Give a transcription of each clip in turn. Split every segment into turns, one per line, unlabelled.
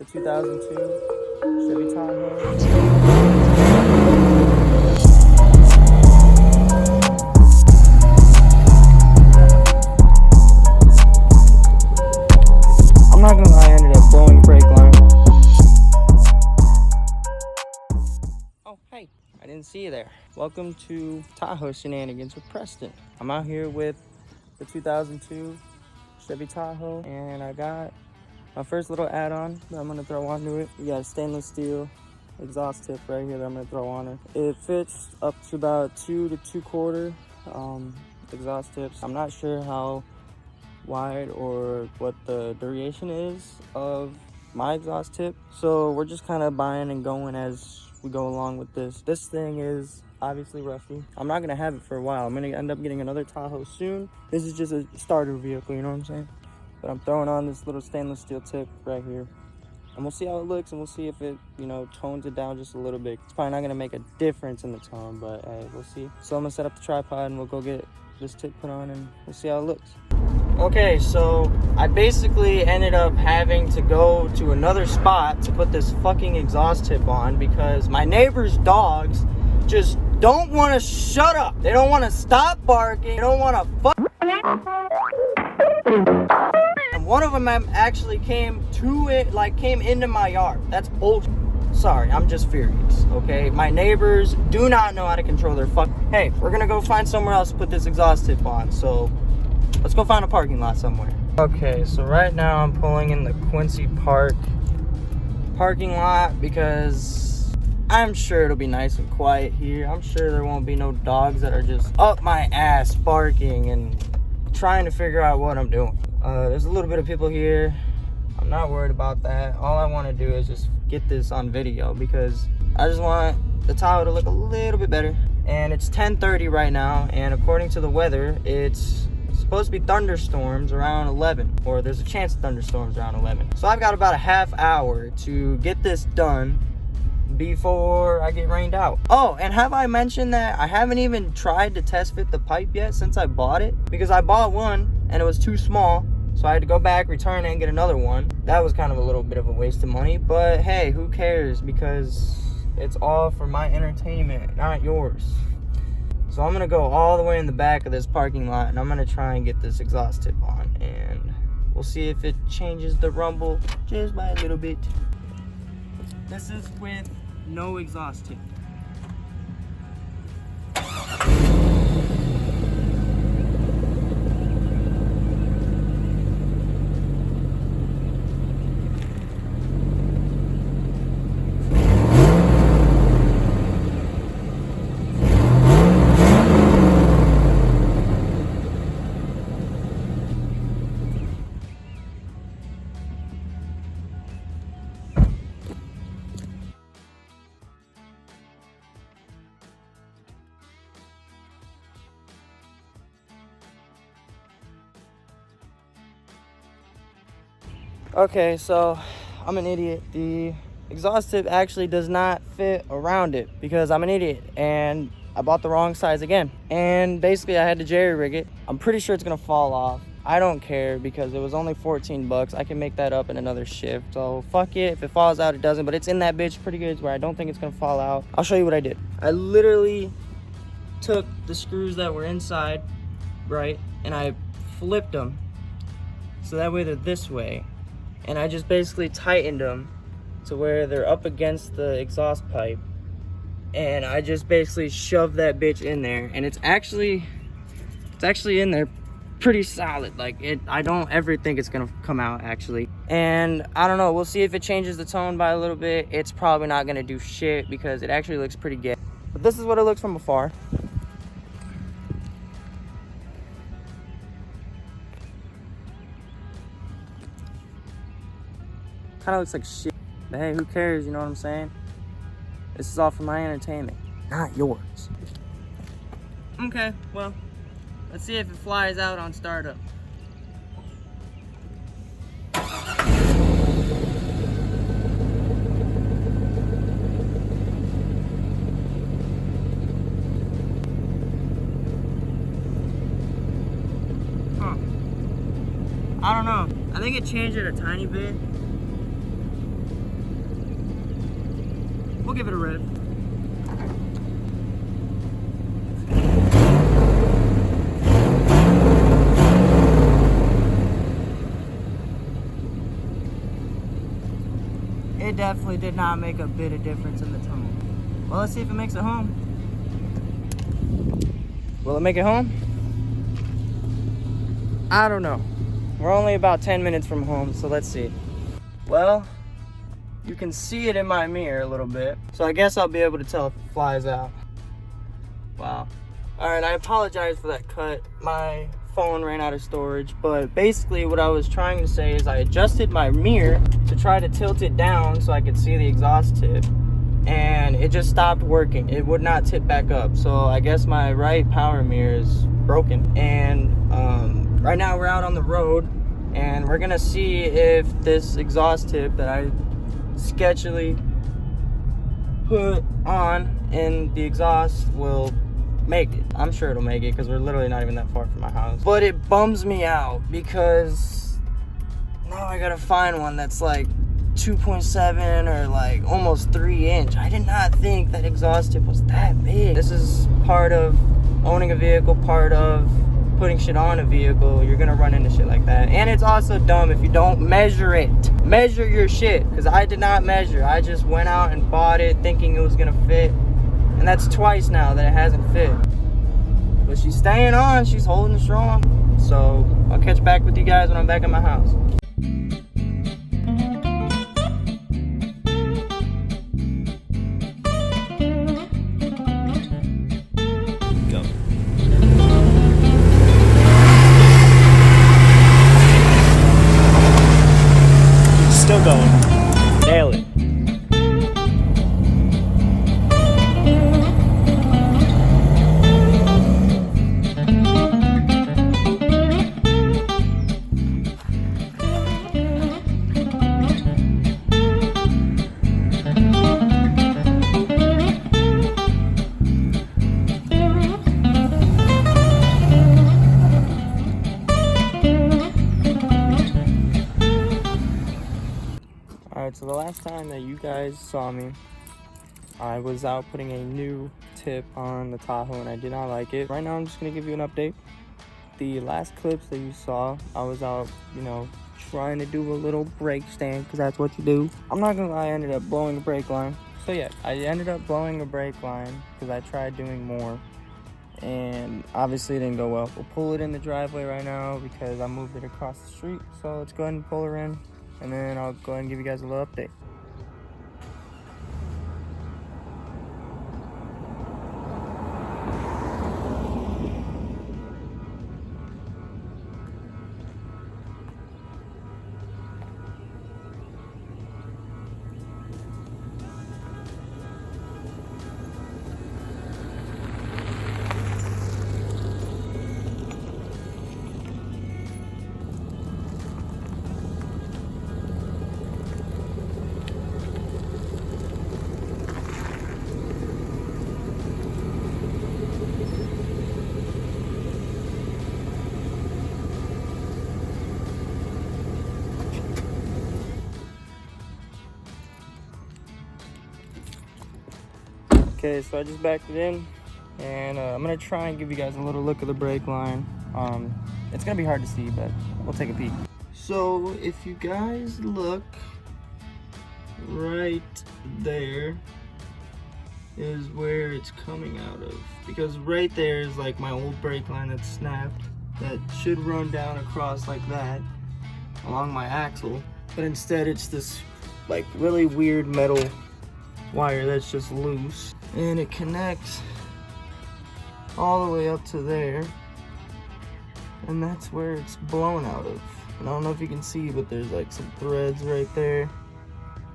the 2002 Chevy Tahoe. I'm not gonna lie, I ended up blowing the brake line. Oh, hey, I didn't see you there. Welcome to Tahoe Shenanigans with Preston. I'm out here with the 2002 Chevy Tahoe, and I got my first little add-on that I'm gonna throw onto it. We got a stainless steel exhaust tip right here that I'm gonna throw on it. It fits up to about 2 to 2/4 exhaust tips. I'm not sure how wide or what the duration is of my exhaust tip, so we're just kind of buying and going as we go along with this. This thing is obviously rusty. I'm not gonna have it for a while. I'm gonna end up getting another Tahoe soon. This is just a starter vehicle, you know what I'm saying? But I'm throwing on this little stainless steel tip right here, and we'll see how it looks, and we'll see if it, you know, tones it down just a little bit. It's probably not gonna make a difference in the tone, but hey, we'll see. So I'm gonna set up the tripod and we'll go get this tip put on and we'll see how it looks. Okay, so I basically ended up having to go to another spot to put this fucking exhaust tip on because my neighbor's dogs just don't want to shut up. They don't want to stop barking. They don't want to fuck. And one of them actually came to it, like came into my yard. That's bullshit. Sorry, I'm just furious, okay? My neighbors do not know how to control their fuck. Hey, we're gonna go find somewhere else to put this exhaust tip on, so let's go find a parking lot somewhere. Okay, so right now I'm pulling in the Quincy Park parking lot because I'm sure it'll be nice and quiet here. I'm sure there won't be no dogs that are just up my ass barking and trying to figure out what I'm doing. There's a little bit of people here. I'm not worried about that. All I want to do is just get this on video because I just want the Tahoe to look a little bit better. And it's 10:30 right now, and according to the weather, it's supposed to be thunderstorms around 11, or there's a chance of thunderstorms around 11. So I've got about a half hour to get this done before I get rained out. Oh, and have I mentioned that I haven't even tried to test fit the pipe yet since I bought it? Because I bought one and it was too small, so I had to go back, return it, and get another one. That was kind of a little bit of a waste of money, but hey, who cares? Because it's all for my entertainment, not yours. So I'm gonna go all the way in the back of this parking lot and I'm gonna try and get this exhaust tip on, and we'll see if it changes the rumble just by a little bit. This is with no exhaust tip. Okay, so I'm an idiot. The exhaust tip actually does not fit around it because I'm an idiot and I bought the wrong size again. And basically I had to jerry rig it. I'm pretty sure it's gonna fall off. I don't care because it was only 14 bucks. I can make that up in another shift. So fuck it. If it falls out, it doesn't, but it's in that bitch pretty good where I don't think it's gonna fall out. I'll show you what I did. I literally took the screws that were inside, right? And I flipped them so that way they're this way. And I just basically tightened them to where they're up against the exhaust pipe. And I just basically shoved that bitch in there. And it's actually in there pretty solid. Like, I don't ever think it's gonna come out, actually. And I don't know, we'll see if it changes the tone by a little bit. It's probably not gonna do shit because it actually looks pretty good. But this is what it looks from afar. Kind of looks like shit, but hey, who cares, you know what I'm saying? This is all for my entertainment, not yours. Okay, well, let's see if it flies out on startup. Huh. I don't know. I think it changed it a tiny bit. We'll give it a rev. It definitely did not make a bit of difference in the tone. Well, let's see if it makes it home. Will it make it home? I don't know. We're only about 10 minutes from home, so let's see. Well, you can see it in my mirror a little bit, so I guess I'll be able to tell if it flies out. Wow. All right, I apologize for that cut. My phone ran out of storage, but basically what I was trying to say is I adjusted my mirror to try to tilt it down so I could see the exhaust tip, and it just stopped working. It would not tip back up, so I guess my right power mirror is broken. And right now we're out on the road, and we're gonna see if this exhaust tip that I sketchily put on in the exhaust will make it. I'm sure it'll make it because we're literally not even that far from my house. But it bums me out because now I gotta find one that's like 2.7 or like almost 3 inch. I did not think that exhaust tip was that big. This is part of owning a vehicle, part of putting shit on a vehicle. You're gonna run into shit like that. And it's also dumb if you don't measure it. Measure your shit, because I did not measure. I just went out and bought it thinking it was gonna fit. And that's twice now that it hasn't fit. But she's staying on, she's holding strong. So I'll catch back with you guys when I'm back at my house.
Go. Still going. Nail it.
Alright, so the last time that you guys saw me, I was out putting a new tip on the Tahoe and I did not like it. Right now I'm just going to give you an update. The last clips that you saw, I was out, trying to do a little brake stand because that's what you do. I'm not going to lie, I ended up blowing a brake line. So yeah, I ended up blowing a brake line because I tried doing more. And obviously it didn't go well. We'll pull it in the driveway right now because I moved it across the street. So let's go ahead and pull her in. And then I'll go ahead and give you guys a little update. Okay, so I just backed it in, and I'm gonna try and give you guys a little look of the brake line. It's gonna be hard to see, but we'll take a peek. So if you guys look right there is where it's coming out of, because right there is like my old brake line that's snapped that should run down across like that along my axle, but instead it's this like really weird metal wire that's just loose, and it connects all the way up to there, and that's where it's blown out of. And I don't know if you can see, but there's like some threads right there,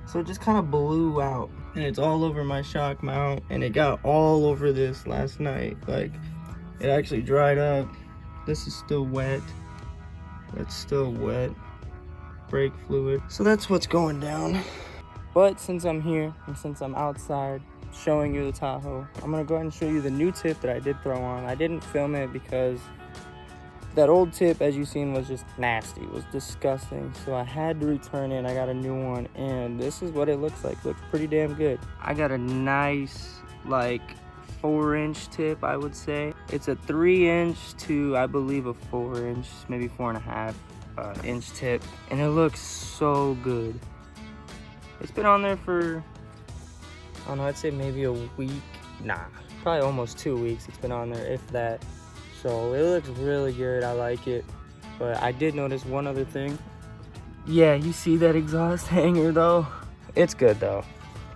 so it just kind of blew out, and it's all over my shock mount, and it got all over this last night. Like, it actually dried up. This is still wet, that's still wet brake fluid, so that's what's going down. But since I'm here and since I'm outside showing you the Tahoe, I'm gonna go ahead and show you the new tip that I did throw on. I didn't film it because That old tip, as you seen, was just nasty. It was disgusting. So I had to return it. I got a new one, and this is what it looks like. Looks pretty damn good. I got a nice, like, 4-inch tip, I would say. It's a 3-inch to, I believe, a 4-inch, maybe 4.5 inch tip, and it looks so good. It's been on there for, I don't know, I'd say maybe a week. Nah, probably almost 2 weeks it's been on there, if that. So it looks really good. I like it. But I did notice one other thing. Yeah, you see that exhaust hanger though? It's good though.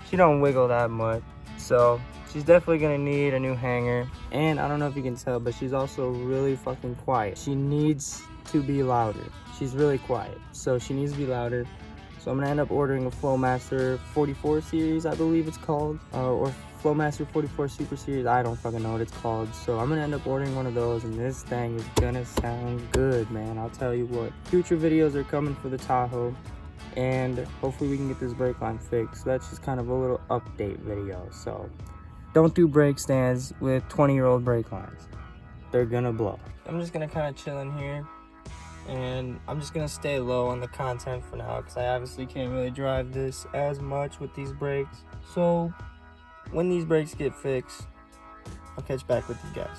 She don't wiggle that much. So she's definitely gonna need a new hanger. And I don't know if you can tell, but she's also really fucking quiet. She needs to be louder. She's really quiet. So she needs to be louder. So I'm gonna end up ordering a Flowmaster 44 series, I believe it's called, or Flowmaster 44 Super Series. I don't fucking know what it's called. So I'm gonna end up ordering one of those, and this thing is gonna sound good, man. I'll tell you what. Future videos are coming for the Tahoe, and hopefully we can get this brake line fixed. So that's just kind of a little update video. So don't do brake stands with 20-year-old brake lines. They're gonna blow. I'm just gonna kind of chill in here. And I'm just gonna stay low on the content for now, because I obviously can't really drive this as much with these brakes. So when these brakes get fixed, I'll catch back with you guys.